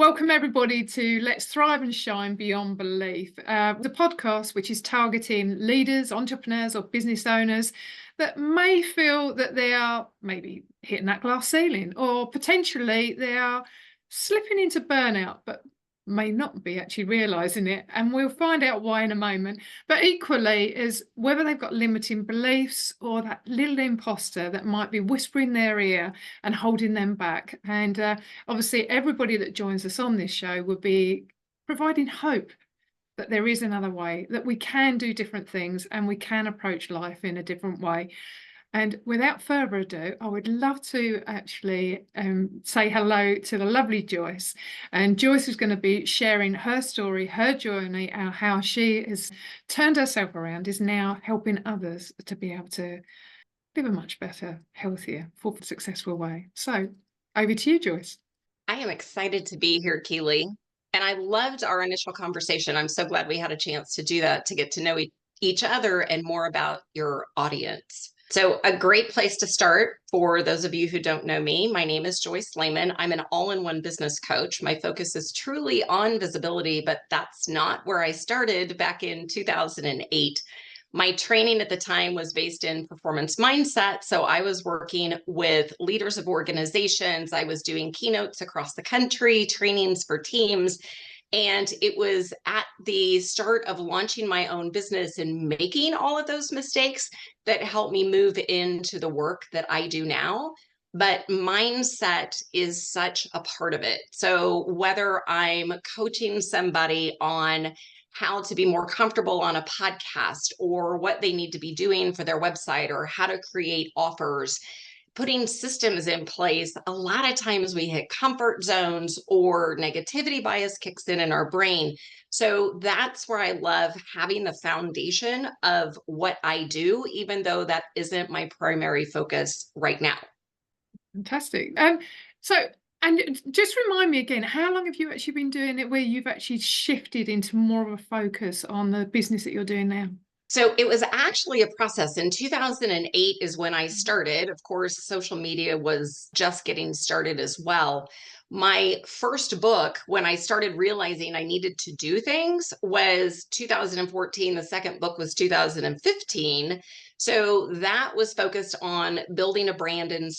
Welcome everybody to Let's Thrive and Shine Beyond Belief, the podcast which is targeting leaders, entrepreneurs or business owners that may feel that they are maybe hitting that glass ceiling, or potentially they are slipping into burnout but may not be actually realizing it, and we'll find out why in a moment. But equally, is whether they've got limiting beliefs or that little imposter that might be whispering their ear and holding them back. And obviously everybody that joins us on this show will be providing hope that there is another way, that we can do different things and we can approach life in a different way. And without further ado, I would love to actually say hello to the lovely Joyce. And Joyce is going to be sharing her story, her journey, how she has turned herself around, is now helping others to be able to live a much better, healthier, full, successful way. So over to you, Joyce. I am excited to be here, Keely. And I loved our initial conversation. I'm so glad we had a chance to do that, to get to know each other and more about your audience. So a great place to start for those of you who don't know me, my name is Joyce Layman. I'm an all-in-one business coach. My focus is truly on visibility, but that's not where I started back in 2008. My training at the time was based in performance mindset. So I was working with leaders of organizations. I was doing keynotes across the country, trainings for teams. And it was at the start of launching my own business and making all of those mistakes that helped me move into the work that I do now. But mindset is such a part of it. So whether I'm coaching somebody on how to be more comfortable on a podcast, or what they need to be doing for their website, or how to create offers, putting systems in place, a lot of times we hit comfort zones or negativity bias kicks in our brain. So that's where I love having the foundation of what I do, even though that isn't my primary focus right now. Fantastic. And just remind me again, how long have you actually been doing it where you've actually shifted into more of a focus on the business that you're doing now? So it was actually a process. In 2008 is when I started. Of course, social media was just getting started as well. My first book, when I started realizing I needed to do things, was 2014. The second book was 2015. So that was focused on building a brand and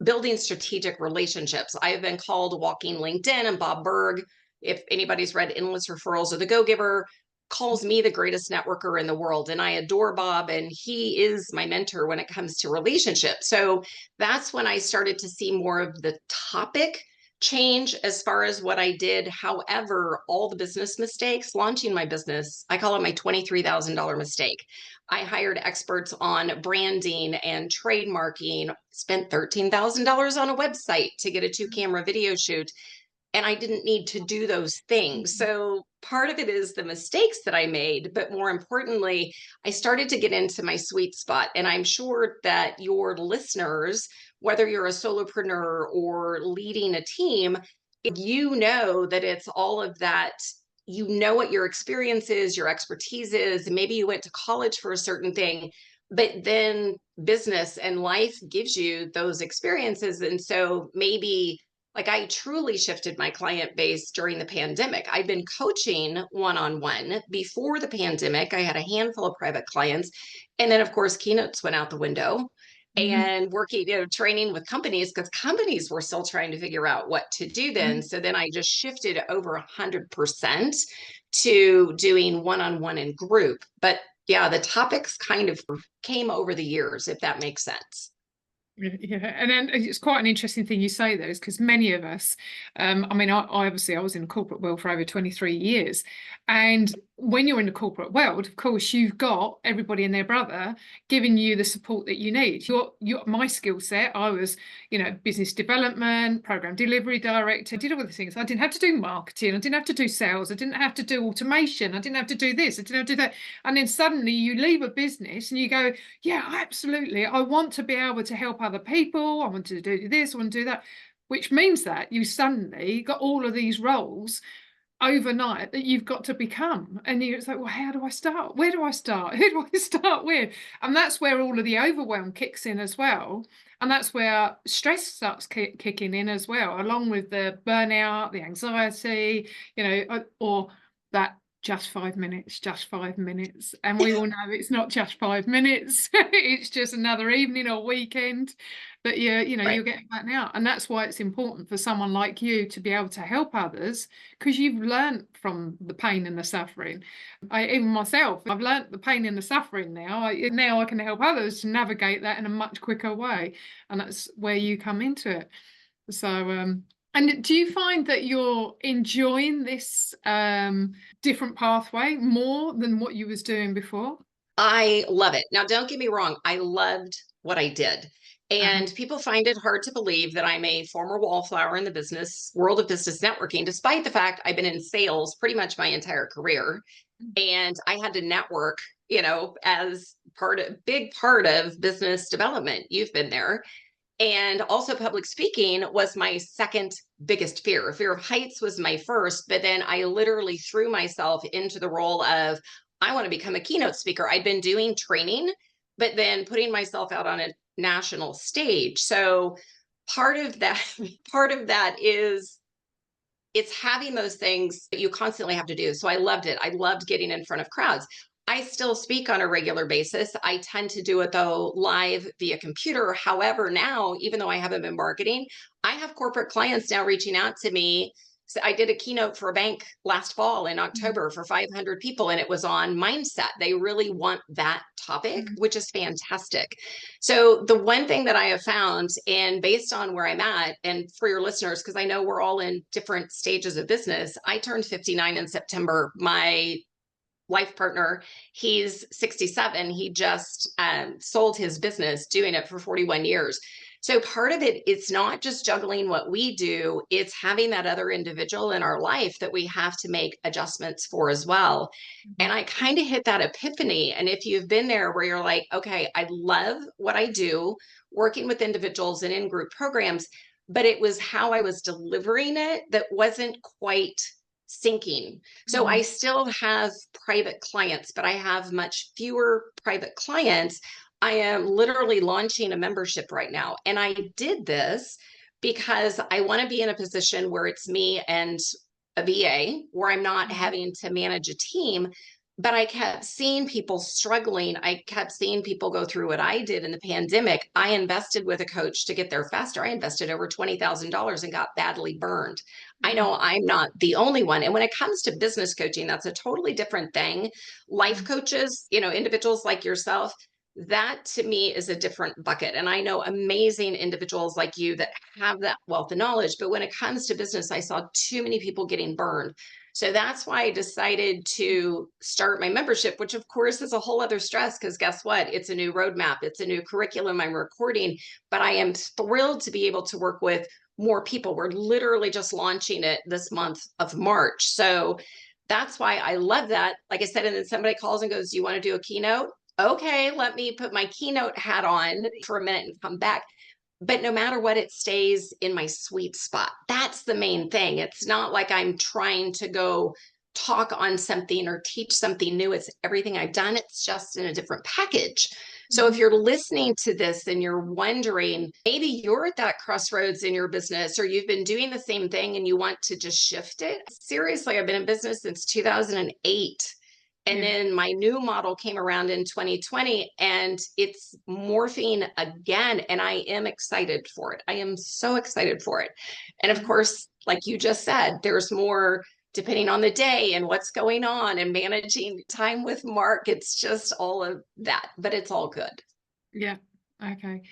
building strategic relationships. I have been called walking LinkedIn, and Bob Berg, if anybody's read Endless Referrals or The Go-Giver, calls me the greatest networker in the world. And I adore Bob, and he is my mentor when it comes to relationships. So that's when I started to see more of the topic change as far as what I did. However, all the business mistakes, launching my business, I call it my $23,000 mistake. I hired experts on branding and trademarking, spent $13,000 on a website to get a 2-camera video shoot. And I didn't need to do those things. So part of it is the mistakes that I made, but more importantly, I started to get into my sweet spot. And I'm sure that your listeners, whether you're a solopreneur or leading a team, you know that it's all of that. You know what your experience is, your expertise is. Maybe you went to college for a certain thing, but then business and life gives you those experiences. And so maybe, like, I truly shifted my client base during the pandemic. I've been coaching one-on-one before the pandemic. I had a handful of private clients. And then, of course, keynotes went out the window. And working, training with companies, because companies were still trying to figure out what to do then. So then I just shifted over 100% to doing one-on-one and group. But yeah, the topics kind of came over the years, if that makes sense. Yeah, and then it's quite an interesting thing you say there, is because many of us, I mean, I obviously I was in the corporate world for over 23 years, and when you're in the corporate world, of course, you've got everybody and their brother giving you the support that you need. My skill set, I was, business development, program delivery director, did all the things. I didn't have to do marketing, I didn't have to do sales, I didn't have to do automation, I didn't have to do this, I didn't have to do that. And then suddenly you leave a business and you go, yeah, absolutely, I want to be able to help other people, I want to do this, I want to do that, which means that you suddenly got all of these roles overnight that you've got to become. And it's like, well, how do I start? Where do I start? Who do I start with? And that's where all of the overwhelm kicks in as well. And that's where stress starts kicking in as well, along with the burnout, the anxiety, or that just 5 minutes, just 5 minutes. And we all know it's not just 5 minutes. It's just another evening or weekend that Right. you're getting back now. And that's why it's important for someone like you to be able to help others, because you've learned from the pain and the suffering. Even myself, I've learned the pain and the suffering now. Now I can help others to navigate that in a much quicker way. And that's where you come into it. So, and do you find that you're enjoying this different pathway more than what you was doing before? I love it. Now, don't get me wrong. I loved what I did. Uh-huh. And people find it hard to believe that I'm a former wallflower in the business world of business networking, despite the fact I've been in sales pretty much my entire career. And I had to network, as big part of business development. You've been there. And also, public speaking was my second biggest fear. Fear of heights was my first, but then I literally threw myself into the role of, I want to become a keynote speaker. I'd been doing training, but then putting myself out on a national stage. So part of that, part of that is it's having those things that you constantly have to do. So I loved it. I loved getting in front of crowds. I still speak on a regular basis. I tend to do it though live via computer. However, now, even though I haven't been marketing, I have corporate clients now reaching out to me. So I did a keynote for a bank last fall in October for 500 people, and it was on mindset. They really want that topic, Mm. which is fantastic. So the one thing that I have found, and based on where I'm at, and for your listeners, because I know we're all in different stages of business, I turned 59 in September. My life partner, he's 67. He just sold his business, doing it for 41 years. So part of it, it's not just juggling what we do, it's having that other individual in our life that we have to make adjustments for as well. And I kind of hit that epiphany. And if you've been there where you're like, okay, I love what I do, working with individuals and in group programs, but it was how I was delivering it that wasn't quite syncing. So I Mm. still have private clients, but I have much fewer private clients. I am literally launching a membership right now. And I did this because I want to be in a position where it's me and a VA, where I'm not Mhm. having to manage a team. But I kept seeing people struggling. I kept seeing people go through what I did in the pandemic. I invested with a coach to get there faster. I invested over $20,000 and got badly burned. I Mm. know I'm not the only one. And when it comes to business coaching, that's a totally different thing. Life Mm. coaches, individuals like yourself, that to me is a different bucket. And I know amazing individuals like you that have that wealth of knowledge. But when it comes to business, I saw too many people getting burned. So that's why I decided to start my membership, which of course is a whole other stress because guess what? It's a new roadmap, it's a new curriculum I'm recording. But I am thrilled to be able to work with more people. We're literally just launching it this month of March. So that's why I love that. Like I said, and then somebody calls and goes, "Do you want to do a keynote?" Okay, let me put my keynote hat on for a minute and come back. But no matter what, it stays in my sweet spot. That's the main thing. It's not like I'm trying to go talk on something or teach something new. It's everything I've done. It's just in a different package. So if Mhm. you're listening to this and you're wondering, maybe you're at that crossroads in your business or you've been doing the same thing and you want to just shift it. Seriously, I've been in business since 2008. And Yeah. then my new model came around in 2020 and it's morphing again. And I am excited for it. I am so excited for it. And of Yeah. course, like you just said, there's more depending on the day and what's going on and managing time with Mark. It's just all of that, but it's all good. Yeah. Okay.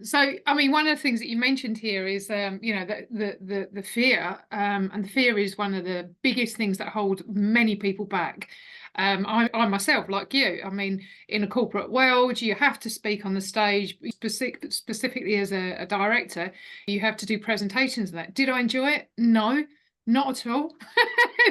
So, I mean, one of the things that you mentioned here is, the fear, and the fear is one of the biggest things that hold many people back. I myself, like you, I mean, in a corporate world, you have to speak on the stage, specifically as a director, you have to do presentations of that. Did I enjoy it? No, not at all.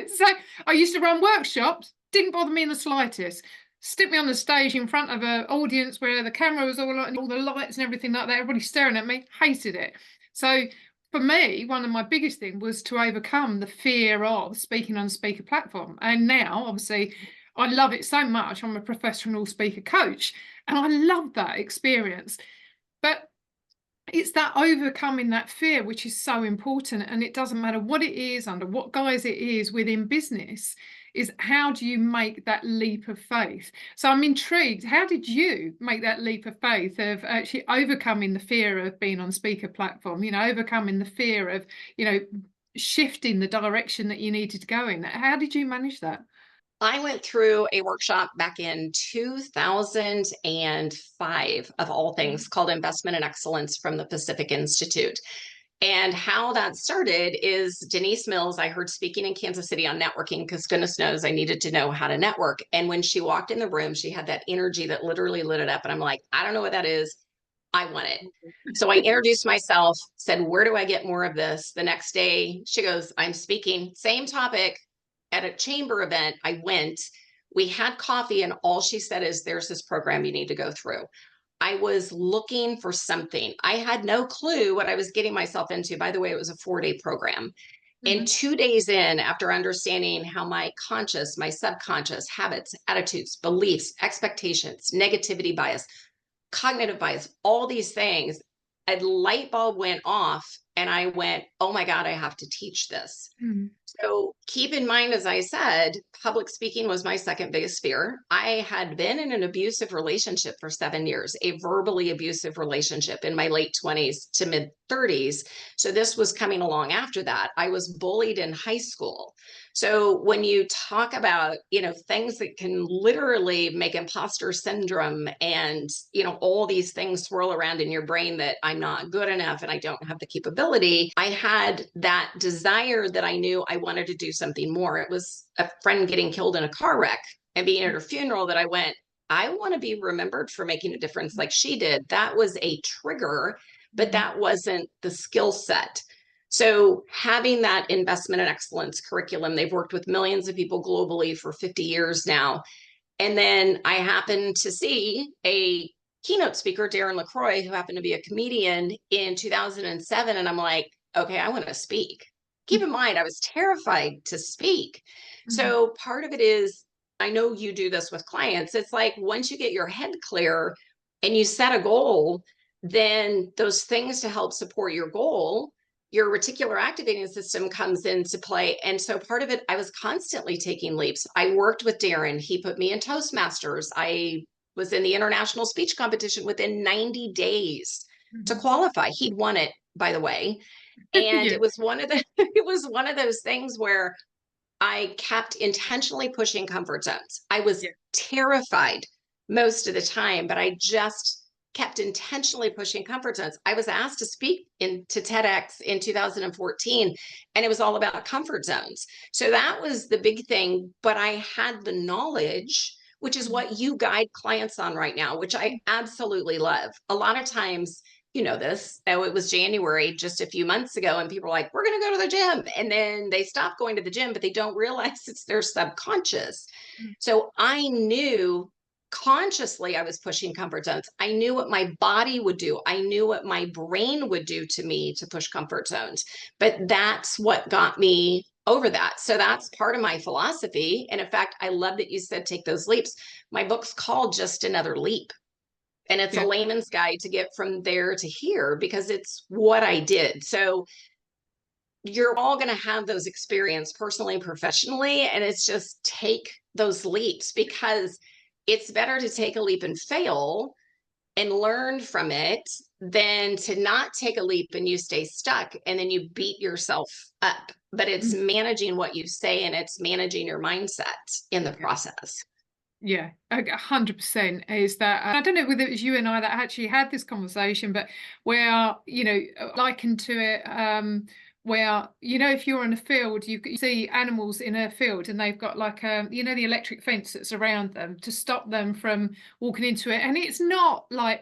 So, I used to run workshops, didn't bother me in the slightest. Stick me on the stage in front of an audience where the camera was all on and all the lights and everything like that, everybody staring at me, hated it. So for me, one of my biggest things was to overcome the fear of speaking on a speaker platform. And now, obviously, I love it so much. I'm a professional speaker coach, and I love that experience. But it's that overcoming that fear which is so important, and it doesn't matter what it is, under what guise it is within business, is how do you make that leap of faith? So I'm intrigued, how did you make that leap of faith of actually overcoming the fear of being on speaker platform, overcoming the fear of shifting the direction that you needed to go in? How did you manage that? I went through a workshop back in 2005, of all things, called Investment and Excellence from the Pacific Institute. And how that started is Denise Mills, I heard speaking in Kansas City on networking, because goodness knows I needed to know how to network. And when she walked in the room, she had that energy that literally lit it up. And I'm like, I don't know what that is. I want it. So I introduced myself, said, where do I get more of this? The next day, she goes, I'm speaking, same topic at a chamber event. I went, we had coffee, and all she said is, there's this program you need to go through. I was looking for something. I had no clue what I was getting myself into. By the way, it was a 4-day program. And 2 days in, after understanding how my conscious, my subconscious habits, attitudes, beliefs, expectations, negativity bias, cognitive bias, all these things, a light bulb went off, and I went, oh my God, I have to teach this. Mm. So keep in mind, as I said, public speaking was my second biggest fear. I had been in an abusive relationship for 7 years, a verbally abusive relationship in my late 20s to mid 30s. So this was coming along after that. I was bullied in high school. So when you talk about, things that can literally make imposter syndrome and, all these things swirl around in your brain that I'm not good enough and I don't have the capability, I had that desire that I knew I wanted to do something more. It was a friend getting killed in a car wreck and being at her funeral that I went, I want to be remembered for making a difference like she did. That was a trigger, but that wasn't the skill set. So having that investment and excellence curriculum, they've worked with millions of people globally for 50 years now. And then I happened to see a keynote speaker, Darren LaCroix, who happened to be a comedian in 2007. And I'm like, okay, I want to speak. Keep in mind, I was terrified to speak. So part of it is, I know you do this with clients. It's like once you get your head clear and you set a goal, then those things to help support your goal, your reticular activating system comes into play. And so part of it, I was constantly taking leaps. I worked with Darren. He put me in Toastmasters. I was in the international speech competition within 90 days to qualify. He'd won it, by the way. And Yeah. it was it was one of those things where I kept intentionally pushing comfort zones. I was terrified most of the time, but I just kept intentionally pushing comfort zones. I was asked to speak to TEDx in 2014, and it was all about comfort zones. So that was the big thing, but I had the knowledge, which is what you guide clients on right now, which I absolutely love. A lot of times, this, it was January just a few months ago, and people are like, we're going to go to the gym. And then they stop going to the gym, but they don't realize it's their subconscious. So I knew consciously I was pushing comfort zones. I knew what my body would do. I knew what my brain would do to me to push comfort zones. But that's what got me over that. So that's part of my philosophy. And in fact, I love that you said take those leaps. My book's called Just Another Leap. And it's a layman's guide to get from there to here because it's what I did. So you're all going to have those experiences personally and professionally. And it's just take those leaps, because it's better to take a leap and fail and learn from it than to not take a leap and you stay stuck and then you beat yourself up. But it's managing what you say, and it's managing your mindset in the process. Yeah, 100% is that. I don't know whether it was you and I that actually had this conversation, but where, likened to it, where, if you're in a field, you see animals in a field and they've got like, the electric fence that's around them to stop them from walking into it. And it's not like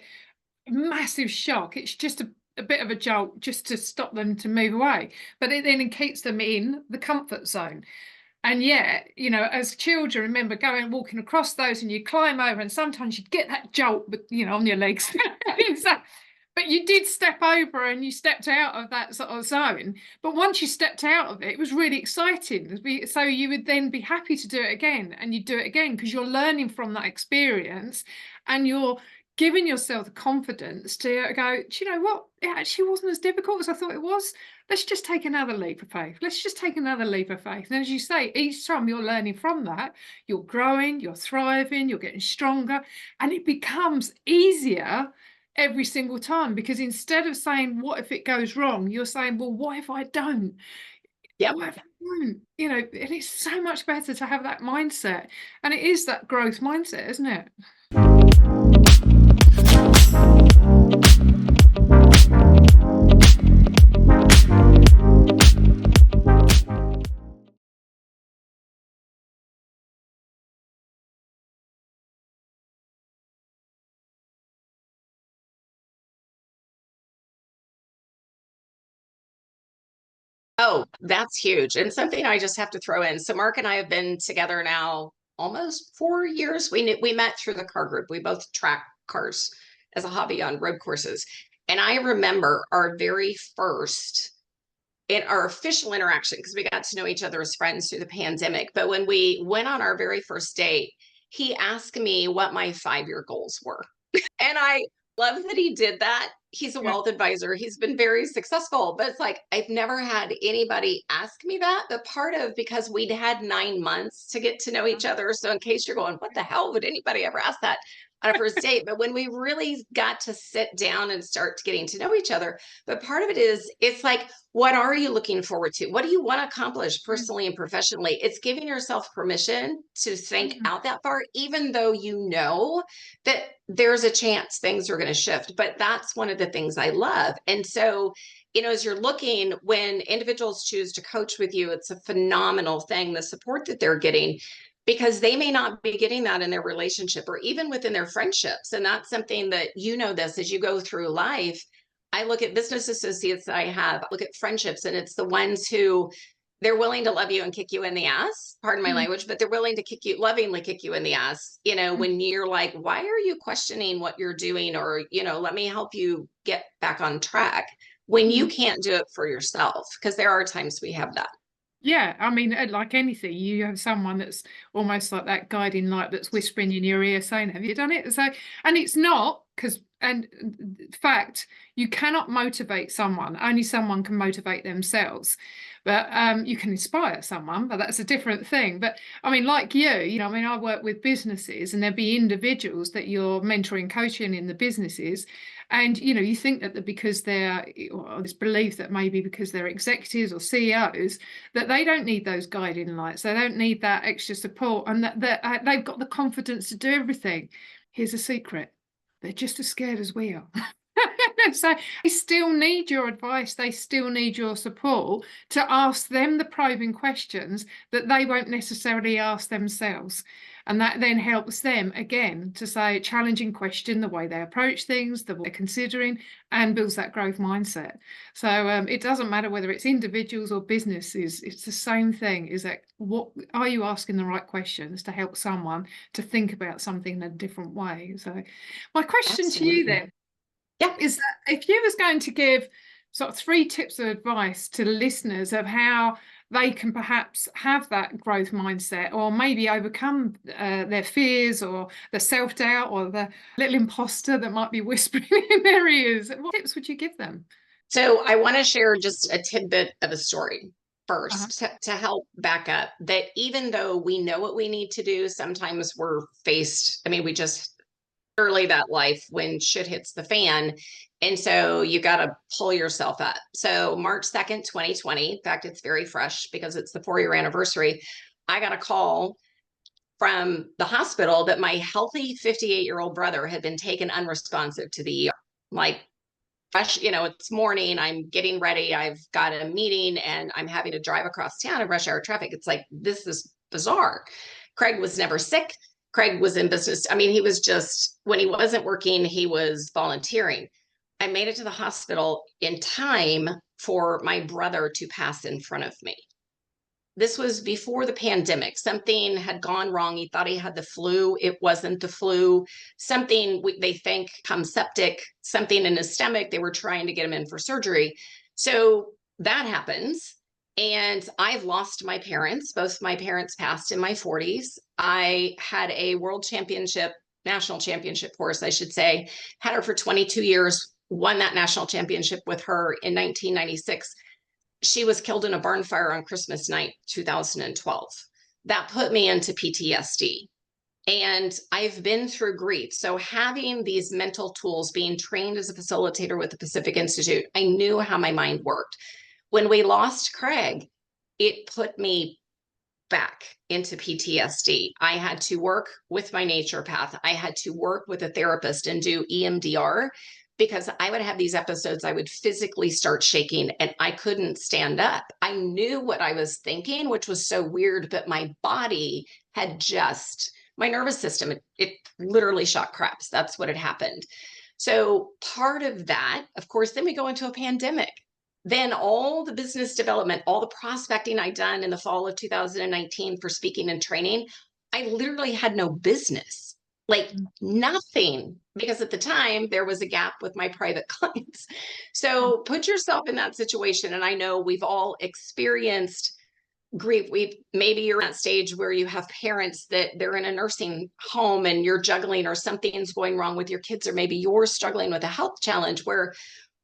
massive shock. It's just a bit of a jolt just to stop them to move away. But it then keeps them in the comfort zone. And yet, as children, remember going walking across those and you climb over, and sometimes you'd get that jolt, but on your legs. But But you did step over and you stepped out of that sort of zone. But once you stepped out of it, it was really exciting. So you would then be happy to do it again, and you do it again because you're learning from that experience, and you're giving yourself the confidence to go, do you know what? It actually wasn't as difficult as I thought it was. Let's just take another leap of faith. Let's just take another leap of faith. And as you say, each time you're learning from that, you're growing, you're thriving, you're getting stronger, and it becomes easier every single time, because instead of saying, what if it goes wrong, you're saying, well, what if I don't? Yep. What if I don't? You know, and it's so much better to have that mindset. And it is that growth mindset, isn't it? Oh, that's huge. And something I just have to throw in. So Mark and I have been together now almost 4 years. We met through the car group. We both track cars as a hobby on road courses. And I remember our very first in our official interaction, because we got to know each other as friends through the pandemic. But when we went on our very first date, he asked me what my 5-year goals were. And I love that he did that. He's a Yeah. wealth advisor. He's been very successful, but it's like I've never had anybody ask me that. But part of because we'd had 9 months to get to know each other. So in case you're going, what the hell would anybody ever ask that on a first date? But when we really got to sit down and start getting to know each other, but part of it is it's like, what are you looking forward to? What do you want to accomplish personally and professionally? It's giving yourself permission to think Mhm. out that far, even though you know that there's a chance things are going to shift. But that's one of the things I love. And so, as you're looking, when individuals choose to coach with you, it's a phenomenal thing, the support that they're getting, because they may not be getting that in their relationship or even within their friendships. And that's something that this as you go through life. I look at business associates that I have, look at friendships, and it's the ones who they're willing to love you and kick you in the ass, pardon my Mhm. language, but they're willing to lovingly kick you in the ass, when you're like, why are you questioning what you're doing? Or, let me help you get back on track when you Mhm. can't do it for yourself. Because there are times we have that. Yeah, I mean, like anything, you have someone that's almost like that guiding light that's whispering in your ear saying, have you done it? So, and it's not because, and fact, you cannot motivate someone. Only someone can motivate themselves. But you can inspire someone, but that's a different thing. But I mean, like I mean, I work with businesses, and there'll be individuals that you're mentoring, coaching in the businesses. And you think that because they're, or this belief that maybe because they're executives or CEOs, that they don't need those guiding lights, they don't need that extra support, and that they've got the confidence to do everything. Here's a secret: they're just as scared as we are. So they still need your advice, they still need your support to ask them the probing questions that they won't necessarily ask themselves. And that then helps them again to say challenging question, the way they approach things, the way they're considering, and builds that growth mindset. So it doesn't matter whether it's individuals or businesses, it's the same thing, is that what are you asking the right questions to help someone to think about something in a different way. So my question to you Absolutely. then Yeah. is that if you was going to give sort of 3 tips of advice to the listeners of how they can perhaps have that growth mindset, or maybe overcome their fears or the self-doubt or the little imposter that might be whispering in their ears, what tips would you give them? So I want to share just a tidbit of a story Uh-huh. first to help back up that even though we know what we need to do, sometimes we're faced. I mean, we just early that life when shit hits the fan. And so you got to pull yourself up. So March 2nd, 2020, in fact, it's very fresh because it's the 4-year anniversary. I got a call from the hospital that my healthy 58-year-old brother had been taken unresponsive to the ER. Like, rush, it's morning, I'm getting ready, I've got a meeting, and I'm having to drive across town in rush hour traffic. It's like, this is bizarre. Craig was never sick. Craig was in business. I mean, he was just, when he wasn't working, he was volunteering. I made it to the hospital in time for my brother to pass in front of me. this was before the pandemic. Something had gone wrong. He thought he had the flu. It wasn't the flu. Something they think come septic, something in his stomach. They were trying to get him in for surgery. So that happens. And I've lost my parents. Both my parents passed in my 40s. I had a world championship, national championship horse, I should say, had her for 22 years, won that national championship with her in 1996. She was killed in a barn fire on Christmas night, 2012. That put me into PTSD. And I've been through grief. So having these mental tools, being trained as a facilitator with the Pacific Institute, I knew how my mind worked. When we lost Craig, it put me back into PTSD. I had to work with my naturopath. I had to work with a therapist and do EMDR, because I would have these episodes, I would physically start shaking and I couldn't stand up. I knew what I was thinking, which was so weird, but my body had just, my nervous system, it literally shot craps. That's what had happened. So part of that, of course, then we go into a pandemic. Then all the business development, all the prospecting I'd done in the fall of 2019 for speaking and training, I literally had no business, like nothing, because at the time there was a gap with my private clients. So put yourself in that situation. And I know we've all experienced grief. Maybe you're at that stage where you have parents that they're in a nursing home and you're juggling, or something's going wrong with your kids, or maybe you're struggling with a health challenge, where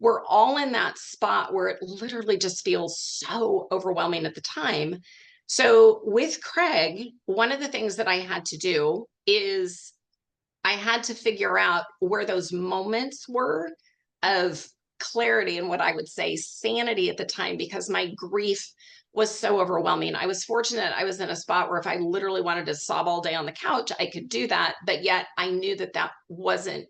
we're all in that spot where it literally just feels so overwhelming at the time. So with Craig, one of the things that I had to do is I had to figure out where those moments were of clarity and what I would say sanity at the time, because my grief was so overwhelming. I was fortunate. I was in a spot where if I literally wanted to sob all day on the couch, I could do that. But yet I knew that that wasn't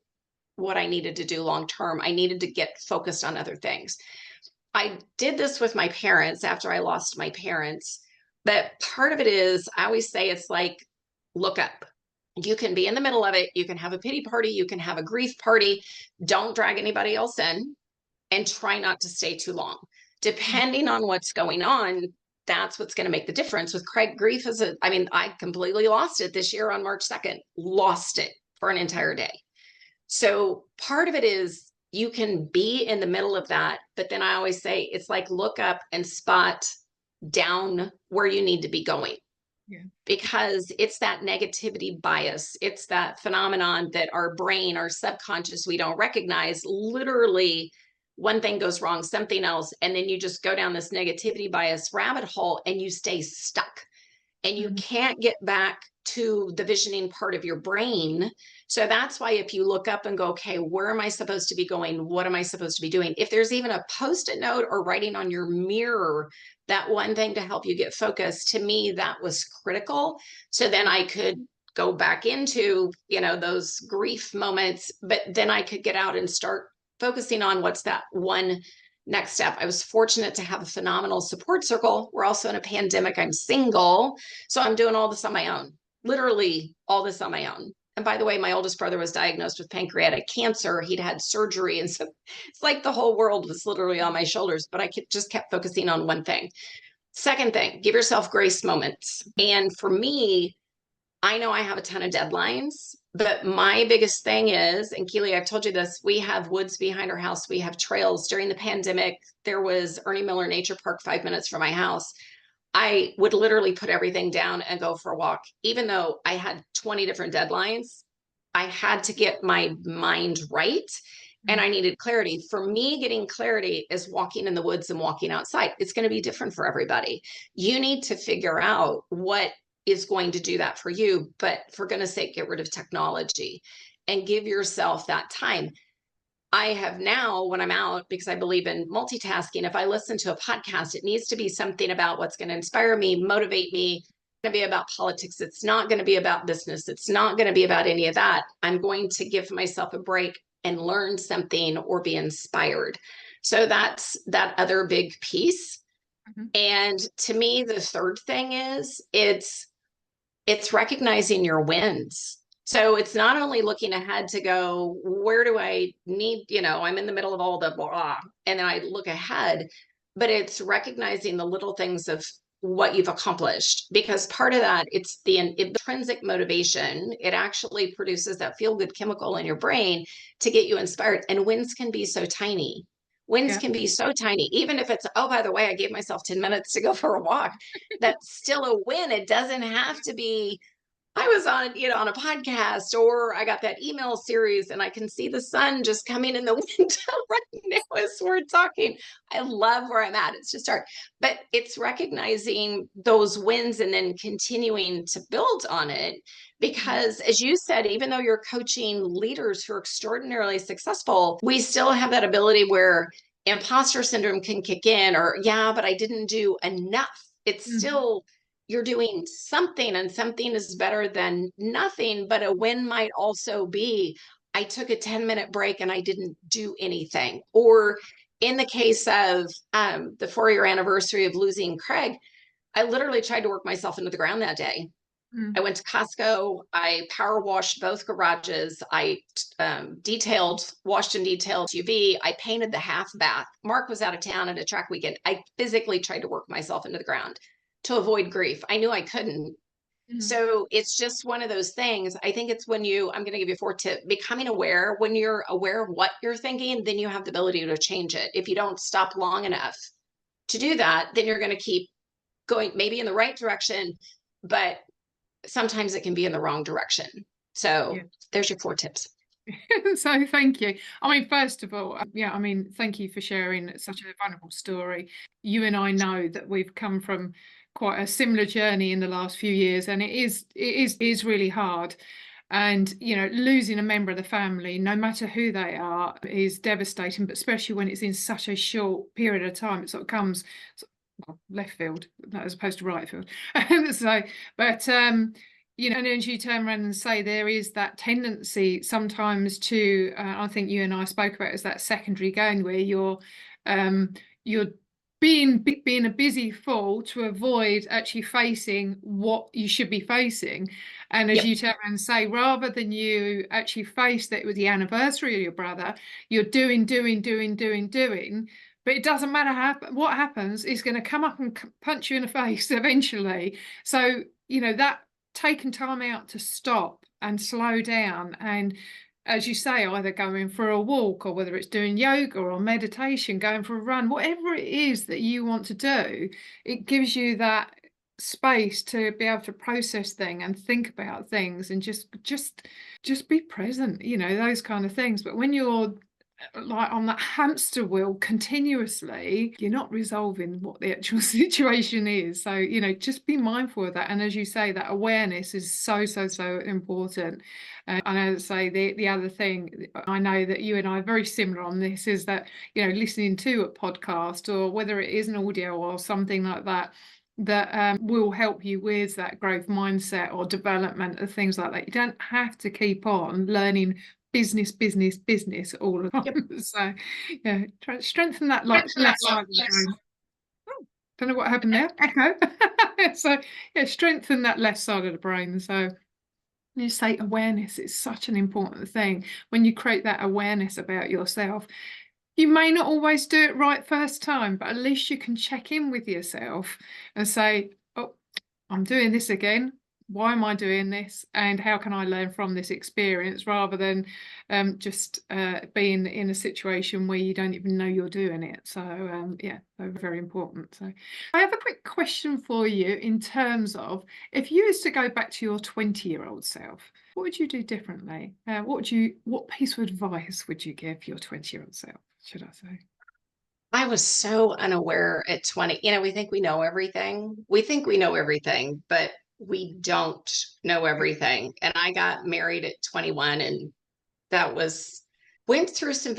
what I needed to do long term. I needed to get focused on other things. I did this with my parents after I lost my parents. But part of it is, I always say, it's like, look up. You can be in the middle of it. You can have a pity party. You can have a grief party. Don't drag anybody else in, and try not to stay too long. Depending on what's going on, that's what's going to make the difference. With Craig, grief is I completely lost it this year on March 2nd, lost it for an entire day. So part of it is you can be in the middle of that, but then I always say it's like, look up and spot down where you need to be going. Yeah. Because it's that negativity bias. It's that phenomenon that our brain, our subconscious, we don't recognize. Literally, one thing goes wrong, something else, and then you just go down this negativity bias rabbit hole and you stay stuck. And you can't get back to the visioning part of your brain. So that's why if you look up and go, okay, where am I supposed to be going? What am I supposed to be doing? If there's even a Post-it note or writing on your mirror, that one thing to help you get focused, to me, that was critical. So then I could go back into, those grief moments, but then I could get out and start focusing on what's that one next step. I was fortunate to have a phenomenal support circle. We're also in a pandemic. I'm single. So I'm doing all this on my own, literally all this on my own. And by the way, my oldest brother was diagnosed with pancreatic cancer. He'd had surgery. And so it's like the whole world was literally on my shoulders, but I just kept focusing on one thing. Second thing, give yourself grace moments. And for me, I know I have a ton of deadlines, but my biggest thing is, and Keely, I've told you this, we have woods behind our house. We have trails. During the pandemic, there was Ernie Miller Nature Park 5 minutes from my house. I would literally put everything down and go for a walk. Even though I had 20 different deadlines, I had to get my mind right. And I needed clarity. For me, getting clarity is walking in the woods and walking outside. It's going to be different for everybody. You need to figure out what is going to do that for you. But for goodness sake, get rid of technology and give yourself that time. I have now, when I'm out, because I believe in multitasking, if I listen to a podcast, it needs to be something about what's going to inspire me, motivate me. It's going to be about politics. It's not going to be about business. It's not going to be about any of that. I'm going to give myself a break and learn something or be inspired. So that's that other big piece. And to me, the third thing is it's recognizing your wins. So it's not only looking ahead to go, where do I need, I'm in the middle of all the blah, and then I look ahead, but it's recognizing the little things of what you've accomplished, because part of that, it's the intrinsic motivation. It actually produces that feel good chemical in your brain to get you inspired. And wins can be so tiny. Wins Yeah. can be so tiny, even if it's, oh, by the way, I gave myself 10 minutes to go for a walk. That's still a win. It doesn't have to be, I was on, on a podcast, or I got that email series and I can see the sun just coming in the window right now as we're talking. I love where I'm at. It's just art, but it's recognizing those wins and then continuing to build on it. Because as you said, even though you're coaching leaders who are extraordinarily successful, we still have that ability where imposter syndrome can kick in, or, yeah, but I didn't do enough. It's still, you're doing something, and something is better than nothing. But a win might also be, I took a 10-minute break and I didn't do anything. Or in the case of the 4-year anniversary of losing Craig, I literally tried to work myself into the ground that day. I went to Costco. I power washed both garages. I washed and detailed UV. I painted the half bath. Mark was out of town at a track weekend. I physically tried to work myself into the ground to avoid grief. I knew I couldn't. So it's just one of those things. I think it's when I'm going to give you 4 tips, becoming aware. When you're aware of what you're thinking, then you have the ability to change it. If you don't stop long enough to do that, then you're going to keep going, maybe in the right direction, but sometimes it can be in the wrong direction. So there's your 4 tips. So thank you. I mean, first of all, thank you for sharing such a vulnerable story. You and I know that we've come from quite a similar journey in the last few years, and it is really hard. And losing a member of the family, no matter who they are, is devastating, but especially when it's in such a short period of time. It sort of comes left field as opposed to right field. So, but and as you turn around and say, there is that tendency sometimes to, I think you and I spoke about, is that secondary gain, where you're being a busy fool to avoid actually facing what you should be facing. And as you turn around and say, rather than you actually face that with the anniversary of your brother, you're doing. But it doesn't matter what happens, is going to come up and punch you in the face eventually. So, that taking time out to stop and slow down, and as you say, either going for a walk, or whether it's doing yoga or meditation, going for a run, whatever it is that you want to do, it gives you that space to be able to process things and think about things, and just be present, those kind of things. But when you're like on that hamster wheel continuously, you're not resolving what the actual situation is. So just be mindful of that. And as you say, that awareness is so important. And as I say, the other thing, I know that you and I are very similar on this, is that listening to a podcast, or whether it is an audio or something like that, that will help you with that growth mindset or development of things like that. You don't have to keep on learning business all the time. So try to strengthen that left side of the brain. Oh, don't know what happened there. Okay. So strengthen that left side of the brain. So you say awareness is such an important thing. When you create that awareness about yourself, you may not always do it right first time, but at least you can check in with yourself and say, oh, I'm doing this again. Why am I doing this? And how can I learn from this experience, rather than just being in a situation where you don't even know you're doing it. So very important. So I have a quick question for you, in terms of, if you was to go back to your 20-year-old self, what would you do differently? What piece of advice would you give your 20-year-old self, should I say? I was so unaware at 20. We think we know everything. We think we know everything, but we don't know everything. And I got married at 21, and went through some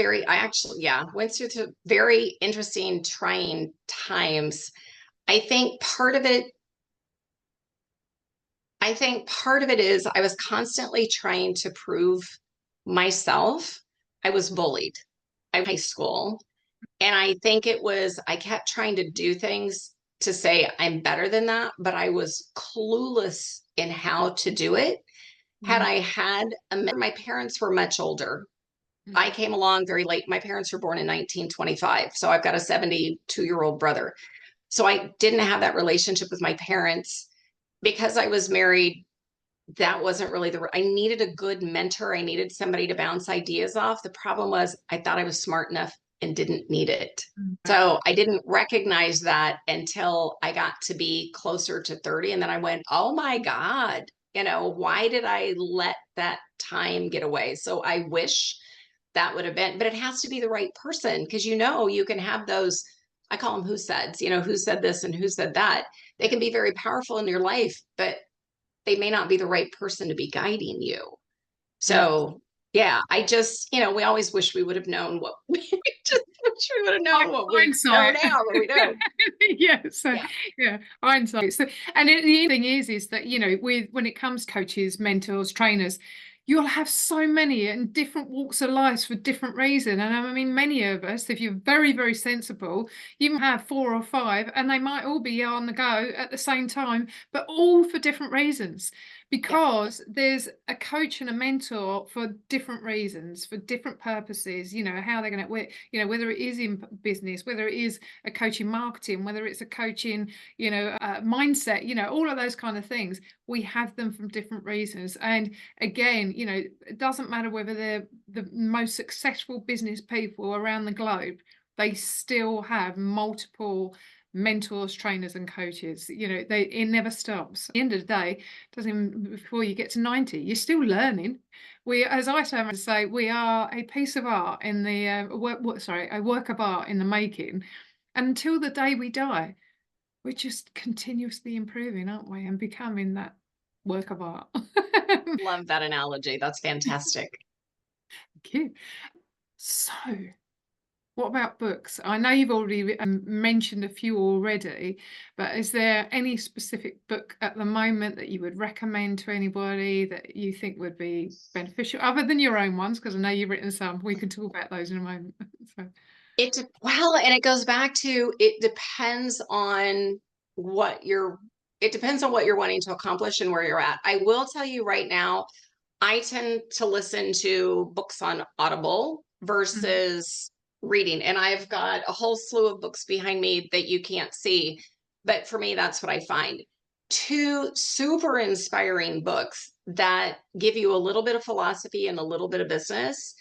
went through some very interesting, trying times. I think part of it is I was constantly trying to prove myself. I was bullied in high school. And I think I kept trying to do things to say I'm better than that, but I was clueless in how to do it. Had I had my parents were much older. I came along very late. My parents were born in 1925. So I've got a 72-year-old brother. So I didn't have that relationship with my parents because I was married. That wasn't really I needed a good mentor. I needed somebody to bounce ideas off. The problem was I thought I was smart enough and didn't need it. Mm. So I didn't recognize that until I got to be closer to 30. And then I went, oh my God, why did I let that time get away? So I wish that would have been, but it has to be the right person because, you can have those, I call them who saids, who said this and who said that. They can be very powerful in your life, but they may not be the right person to be guiding you. Yeah. So yeah, I just, we always wish we would have known what we just wish we would have known what we know Hindsight. now, but we don't. Yeah, so Yeah. yeah, hindsight. So, and the thing is that with when it comes to coaches, mentors, trainers, you'll have so many in different walks of life for different reasons. And I mean, many of us, if you're very, very sensible, you might have 4 or 5, and they might all be on the go at the same time, but all for different reasons. Yeah. Because there's a coach and a mentor for different reasons, for different purposes, how they're going to, whether it is in business, whether it is a coach in marketing, whether it's a coach in, mindset, all of those kind of things. We have them from different reasons. And again, it doesn't matter whether they're the most successful business people around the globe, they still have multiple mentors, trainers, and coaches. It never stops. At the end of the day, doesn't even before you get to 90, you're still learning. As I say, we are a piece of art in the a work of art in the making. And until the day we die, we're just continuously improving, aren't we? And becoming that work of art. Love that analogy. That's fantastic. Thank you. So, what about books? I know you've already mentioned a few already, but is there any specific book at the moment that you would recommend to anybody that you think would be beneficial, other than your own ones? Because I know you've written some. We can talk about those in a moment. So, And it goes back to, it depends on it depends on what you're wanting to accomplish and where you're at. I will tell you right now, I tend to listen to books on Audible mhm. versus reading. And I've got a whole slew of books behind me that you can't see. But for me, that's what I find. Two super inspiring books that give you a little bit of philosophy and a little bit of business.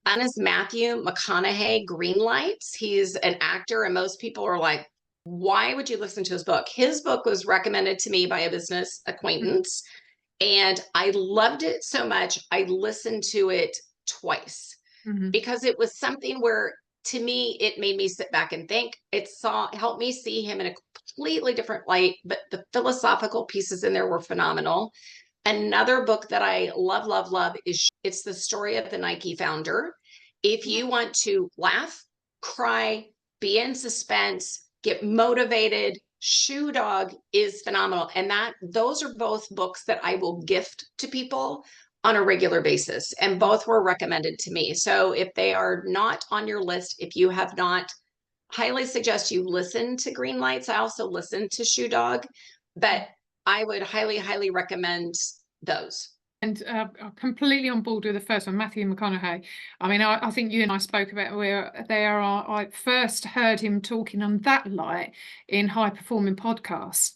One is Matthew McConaughey, Green Lights. He's an actor, and most people are like, why would you listen to his book? His book was recommended to me by a business acquaintance, and I loved it so much. I listened to it twice Mhm. because it was something where, to me, it made me sit back and think. Helped me see him in a completely different light, but the philosophical pieces in there were phenomenal. Another book that I love, love, love is it's the story of the Nike founder. If you want to laugh, cry, be in suspense, get motivated, Shoe Dog is phenomenal. And those are both books that I will gift to people on a regular basis. And both were recommended to me. So if they are not on your list, if you have not, highly suggest you listen to Green Lights. I also listen to Shoe Dog, but I would highly, highly recommend those. And I'm completely on board with the first one, Matthew McConaughey. I mean, I think you and I spoke about where I first heard him talking on that light in High Performing Podcasts.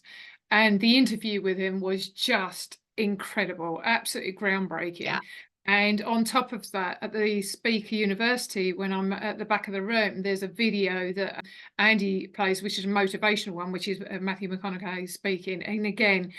And the interview with him was just incredible, absolutely Yeah. groundbreaking. And on top of that, at the Speaker University, when I'm at the back of the room, there's a video that Andy plays, which is a motivational one, which is Matthew McConaughey speaking. And again,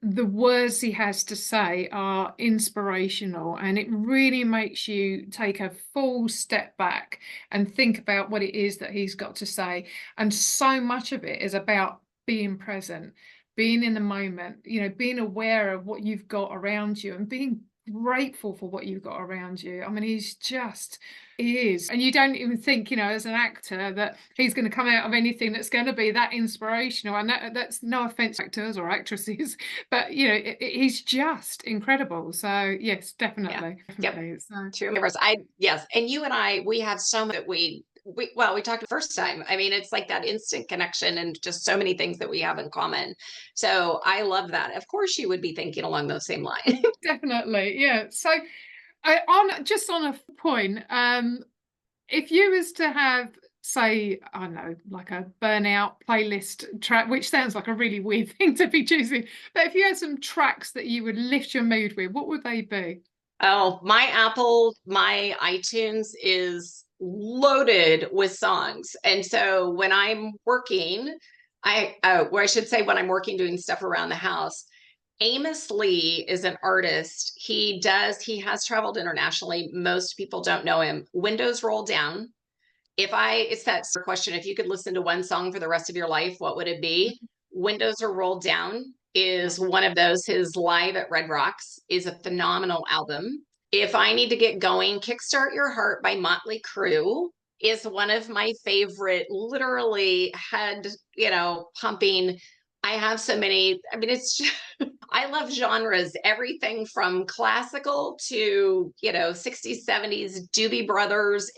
the words he has to say are inspirational, and it really makes you take a full step back and think about what it is that he's got to say. And so much of it is about being present, being in the moment, being aware of what you've got around you and being grateful for what you've got around you. I mean, he is. And you don't even think, as an actor, that he's going to come out of anything that's going to be that inspirational. And that's no offense to actors or actresses, but he's just incredible. So yes, Yeah. definitely, Yep. definitely. So True members. Yes. And you and I, we have so much that we talked the first time. I mean, it's like that instant connection and just so many things that we have in common. So I love that. Of course you would be thinking along those same lines. definitely, yeah. So on a point, if you was to have say, I don't know, like a burnout playlist track, which sounds like a really weird thing to be choosing, but if you had some tracks that you would lift your mood with, what would they be? Oh, my iTunes is loaded with songs. And so when I'm working, or I should say when I'm working doing stuff around the house, Amos Lee is an artist. He has traveled internationally. Most people don't know him. Windows Roll Down. It's that question, if you could listen to one song for the rest of your life, what would it be? Windows Are Rolled Down is one of those. His Live at Red Rocks is a phenomenal album. If I need to get going, Kickstart Your Heart by Motley Crue is one of my favorite, literally head, pumping. I have so many. I mean, it's I love genres, everything from classical to, 60s, 70s, Doobie Brothers.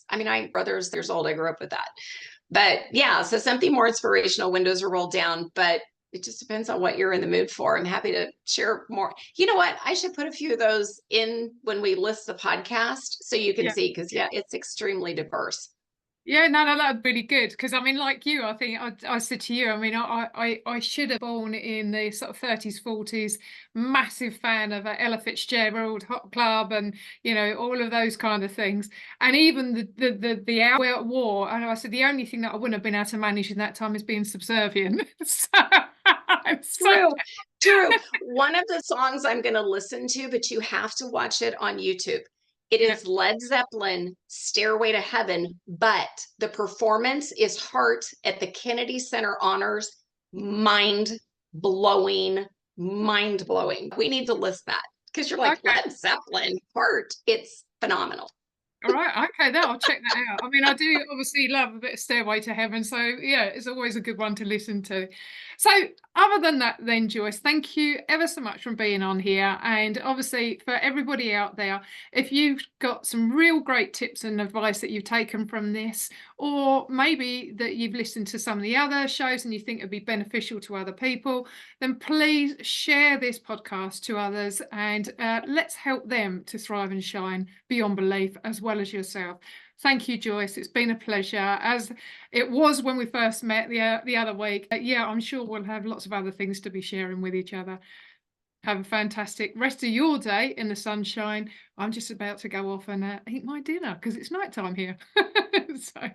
I brothers years old. I grew up with that. But yeah, so something more inspirational, windows are rolled down, but it just depends on what you're in the mood for. I'm happy to share more. You know what? I should put a few of those in when we list the podcast so you can Yeah. see, because yeah, it's extremely diverse. Yeah, no, that'd be really good. Because I mean, like you, I think I said to you, I mean, I should have born in the sort of 30s, 40s, massive fan of Ella Fitzgerald, Hot Club, and all of those kind of things. And even the hour at war, and I said the only thing that I wouldn't have been able to manage in that time is being subservient. So I'm so True, true. One of the songs I'm going to listen to, but you have to watch it on YouTube. It yeah. is Led Zeppelin, Stairway to Heaven, but the performance is Heart at the Kennedy Center Honors. Mind blowing, mind blowing. We need to list that because you're like, Okay. Led Zeppelin, Heart. It's phenomenal. All right, okay, then I'll check that out. I mean, I do obviously love a bit of Stairway to Heaven, so yeah, it's always a good one to listen to. So, other than that, then Joyce, thank you ever so much for being on here. And obviously, for everybody out there, if you've got some real great tips and advice that you've taken from this, or maybe that you've listened to some of the other shows and you think it'd be beneficial to other people, then please share this podcast to others and let's help them to thrive and shine beyond belief as well as yourself. Thank you, Joyce. It's been a pleasure, as it was when we first met the other week. Yeah, I'm sure we'll have lots of other things to be sharing with each other. Have a fantastic rest of your day in the sunshine. I'm just about to go off and eat my dinner because it's nighttime here. So,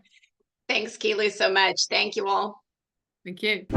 Thanks, Keely, so much. Thank you all. thank you.